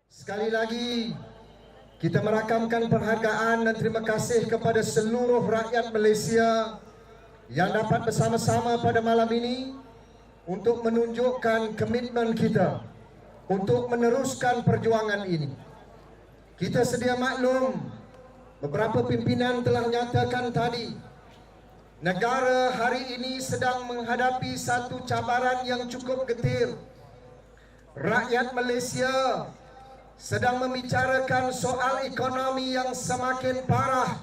Sekali lagi kita merakamkan penghargaan dan terima kasih kepada seluruh rakyat Malaysia yang dapat bersama-sama pada malam ini untuk menunjukkan komitmen kita untuk meneruskan perjuangan ini. Kita sedia maklum, beberapa pimpinan telah nyatakan tadi, negara hari ini sedang menghadapi satu cabaran yang cukup getir. Rakyat Malaysia sedang membicarakan soal ekonomi yang semakin parah,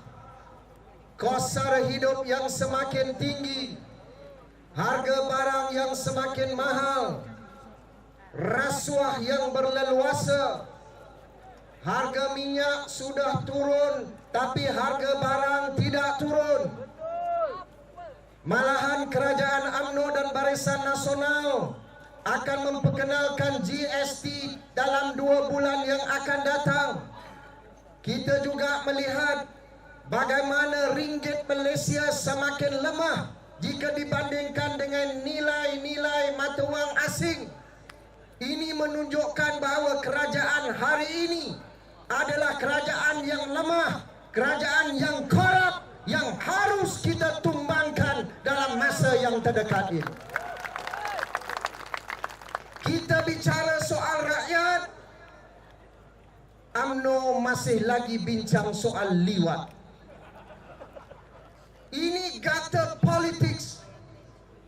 kos sara hidup yang semakin tinggi, harga barang yang semakin mahal, rasuah yang berleluasa, harga minyak sudah turun tapi harga barang tidak turun. Malahan kerajaan UMNO dan Barisan Nasional akan memperkenalkan GST dalam 2 bulan yang akan datang. Kita juga melihat bagaimana ringgit Malaysia semakin lemah jika dibandingkan dengan nilai-nilai mata wang asing. Ini menunjukkan bahawa kerajaan hari ini adalah kerajaan yang lemah, kerajaan yang korup, yang harus kita tumbangkan dalam masa yang terdekat ini. Kita bicara soal rakyat, UMNO masih lagi bincang soal liwat. Ini gutter politics,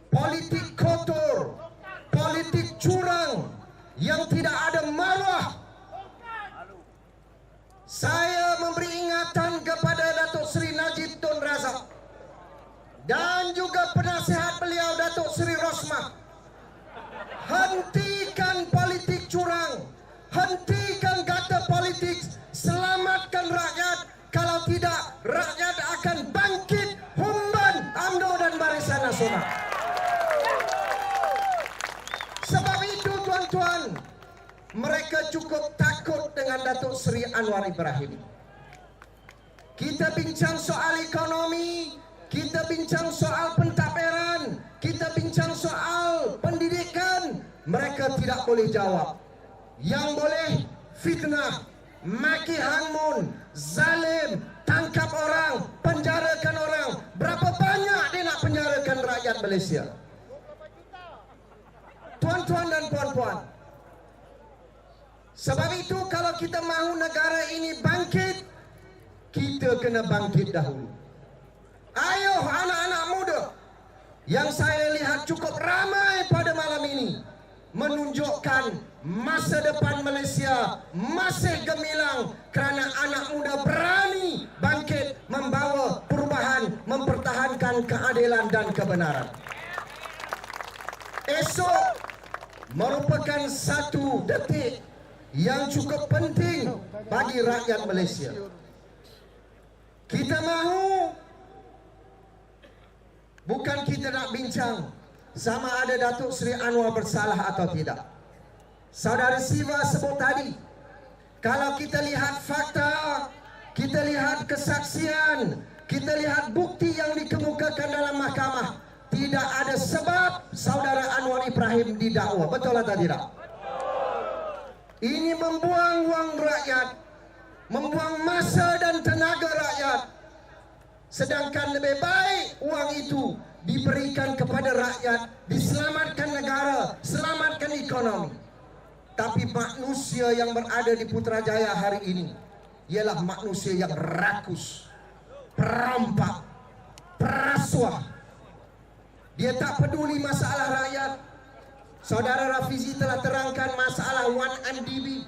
politik kotor, politik curang yang tidak ada maruah. Saya memberi ingatan kepada Datuk Seri Najib Tun Razak dan juga penasihat beliau Datuk Seri Rosmah. Hentikan politik curang, hentikan gutter politik, selamatkan rakyat. Kalau tidak, rakyat akan bangkit humban UMNO dan Barisan Nasional. Sebab itu tuan-tuan, mereka cukup takut dengan Datuk Seri Anwar Ibrahim. Kita bincang soal ekonomi, kita bincang soal pentadbiran, kita bincang soal pendidikan, mereka tidak boleh jawab. Yang boleh fitnah, maki hangmun, zalim, tangkap orang, penjarakan orang. Berapa banyak dia nak penjarakan rakyat Malaysia? Tuan-tuan dan puan-puan, sebab itu kalau kita mahu negara ini bangkit, kita kena bangkit dahulu. Ayo anak-anak muda yang saya lihat cukup ramai pada malam ini, menunjukkan masa depan Malaysia masih gemilang kerana anak muda berani bangkit membawa perubahan, mempertahankan keadilan dan kebenaran. Esok merupakan satu detik yang cukup penting bagi rakyat Malaysia. Kita mahu, bukan kita nak bincang sama ada Datuk Seri Anwar bersalah atau tidak. Saudara Siva sebut tadi, kalau kita lihat fakta, kita lihat kesaksian, kita lihat bukti yang dikemukakan dalam mahkamah, tidak ada sebab saudara Anwar Ibrahim didakwa. Betul atau tidak? Ini membuang wang rakyat, membuang masa dan tenaga rakyat. Sedangkan lebih baik uang itu diberikan kepada rakyat, diselamatkan negara, selamatkan ekonomi. Tapi manusia yang berada di Putrajaya hari ini ialah manusia yang rakus, perampak, perasuah. Dia tak peduli masalah rakyat. Saudara Rafizi telah terangkan masalah 1MDB.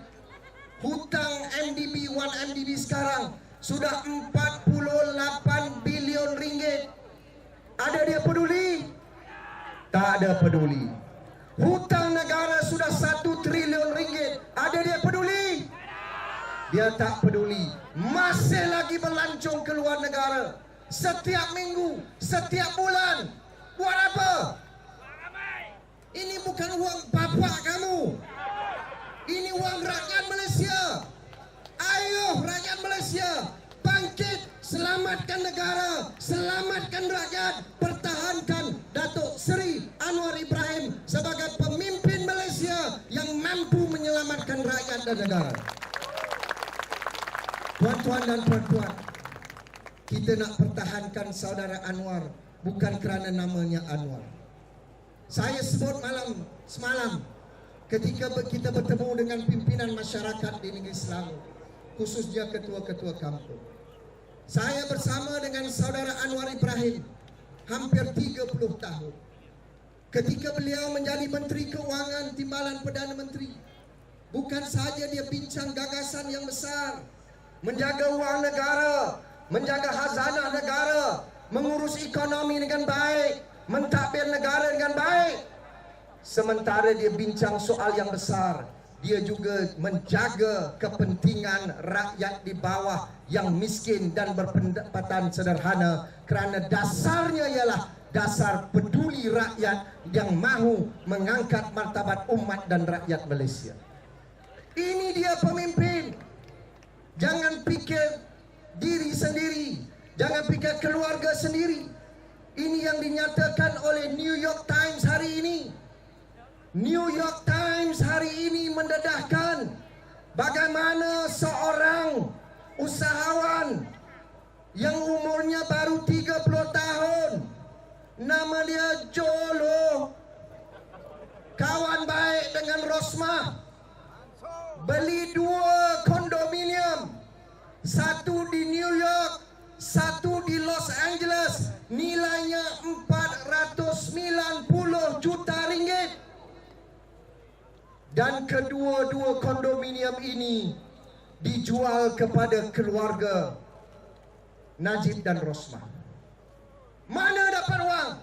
Hutang MDB 1MDB sekarang sudah 48 bilion ringgit. Ada dia peduli? Tak ada peduli. Hutang negara sudah 1 trilion ringgit. Ada dia peduli? Dia tak peduli. Masih lagi berlancung ke luar negara. Setiap minggu, setiap bulan. Buat apa? Ini bukan uang bapak kamu. Ini uang rakyat Malaysia. Ayo rakyat Malaysia, bangkit, selamatkan negara, selamatkan rakyat, pertahankan Datuk Seri Anwar Ibrahim sebagai pemimpin Malaysia yang mampu menyelamatkan menyelamatkan rakyat dan negara. Tuan-tuan dan puan-puan, kita nak pertahankan saudara Anwar bukan kerana namanya Anwar. Saya sebut semalam ketika kita bertemu dengan pimpinan masyarakat di negeri Selangor, khususnya ketua-ketua kampung. Saya bersama dengan saudara Anwar Ibrahim hampir 30 tahun. Ketika beliau menjadi Menteri Keuangan Timbalan Perdana Menteri, bukan sahaja dia bincang gagasan yang besar, menjaga wang negara, menjaga khazanah negara, mengurus ekonomi dengan baik, mentadbir negara dengan baik. Sementara dia bincang soal yang besar, dia juga menjaga kepentingan rakyat di bawah yang miskin dan berpendapatan sederhana, kerana dasarnya ialah dasar peduli rakyat yang mahu mengangkat martabat umat dan rakyat Malaysia. Ini dia pemimpin. Jangan fikir diri sendiri, jangan fikir keluarga sendiri. Ini yang dinyatakan oleh New York Times hari ini. New York Times hari ini mendedahkan bagaimana seorang usahawan yang umurnya baru 30 tahun, nama dia Jolo, kawan baik dengan Rosmah, beli 2 kondominium, satu di New York, satu di Los Angeles, nilainya 490 juta ringgit. Dan kedua-dua kondominium ini dijual kepada keluarga Najib dan Rosmah. Mana dapat wang?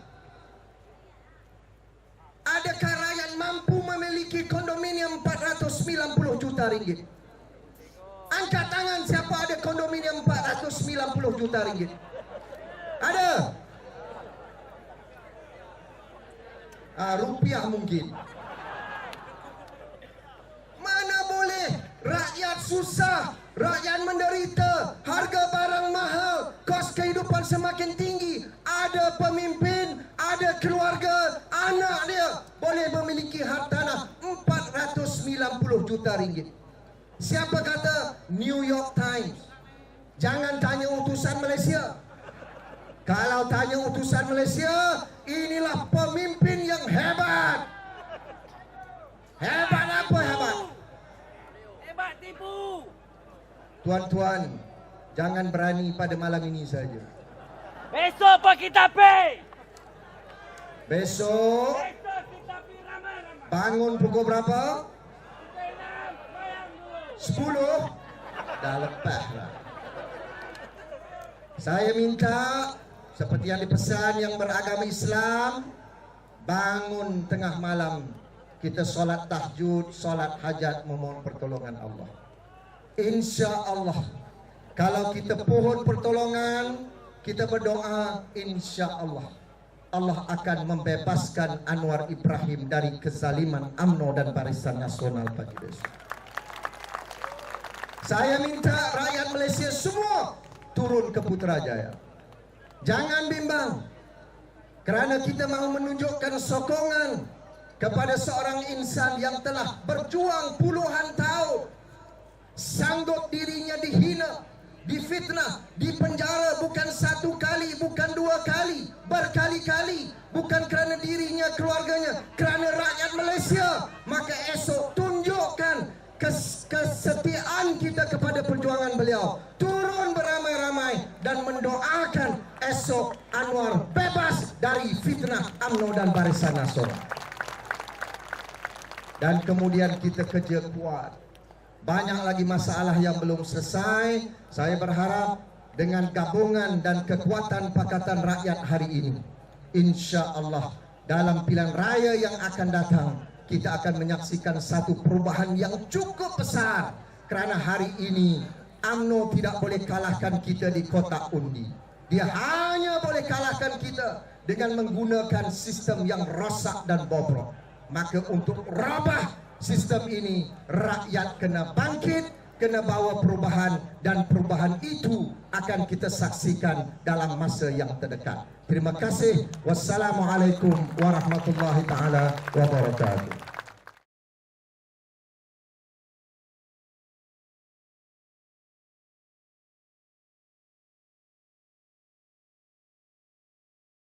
Adakah rakyat mampu memiliki kondominium 490 juta ringgit? Angkat tangan siapa ada kondominium 490 juta ringgit. Ada? Rupiah mungkin. Mana boleh? Rakyat susah, rakyat menderita, harga barang mahal, kos kehidupan semakin tinggi. Ada pemimpin, ada keluarga, anak dia boleh memiliki hartanah 490 juta ringgit. Siapa kata? New York Times. Jangan tanya utusan Malaysia. Kalau tanya utusan Malaysia, inilah pemimpin yang hebat. Hebat apa hebat? Hebat tipu. Tuan-tuan, jangan berani pada malam ini saja. Besok apa kita pergi? Besok Besok kita pergi ramai-ramai. bangun pukul berapa? 10. 10? Dah lepas lah. Saya minta seperti yang dipesan yang beragama Islam, bangun tengah malam, kita solat tahajud, solat hajat, memohon pertolongan Allah. Insya Allah, kalau kita pohon pertolongan, kita berdoa, insya Allah Allah akan membebaskan Anwar Ibrahim dari kezaliman UMNO dan Barisan Nasional pagi besok. Saya minta rakyat Malaysia semua turun ke Putrajaya. Jangan bimbang, kerana kita mahu menunjukkan sokongan kepada seorang insan yang telah berjuang puluhan tahun, sanggup dirinya dihina, difitnah, dipenjara bukan 1 kali, bukan 2 kali, berkali-kali, bukan kerana dirinya, keluarganya, kerana rakyat Malaysia. Maka esok tunjukkan kesetiaan kita kepada perjuangan beliau. Turun beramai-ramai dan mendoakan esok Anwar bebas dari fitnah UMNO dan Barisan Nasional. Dan kemudian kita kerja kuat. Banyak lagi masalah yang belum selesai. Saya berharap dengan gabungan dan kekuatan Pakatan Rakyat hari ini, insya Allah dalam pilihan raya yang akan datang, kita akan menyaksikan satu perubahan yang cukup besar. Kerana hari ini UMNO tidak boleh kalahkan kita di kotak undi. Dia hanya boleh kalahkan kita dengan menggunakan sistem yang rosak dan bobrok. Maka untuk rabah sistem ini, rakyat kena bangkit, kena bawa perubahan, dan perubahan itu akan kita saksikan dalam masa yang terdekat. Terima kasih. Wassalamualaikum warahmatullahi taala wabarakatuh.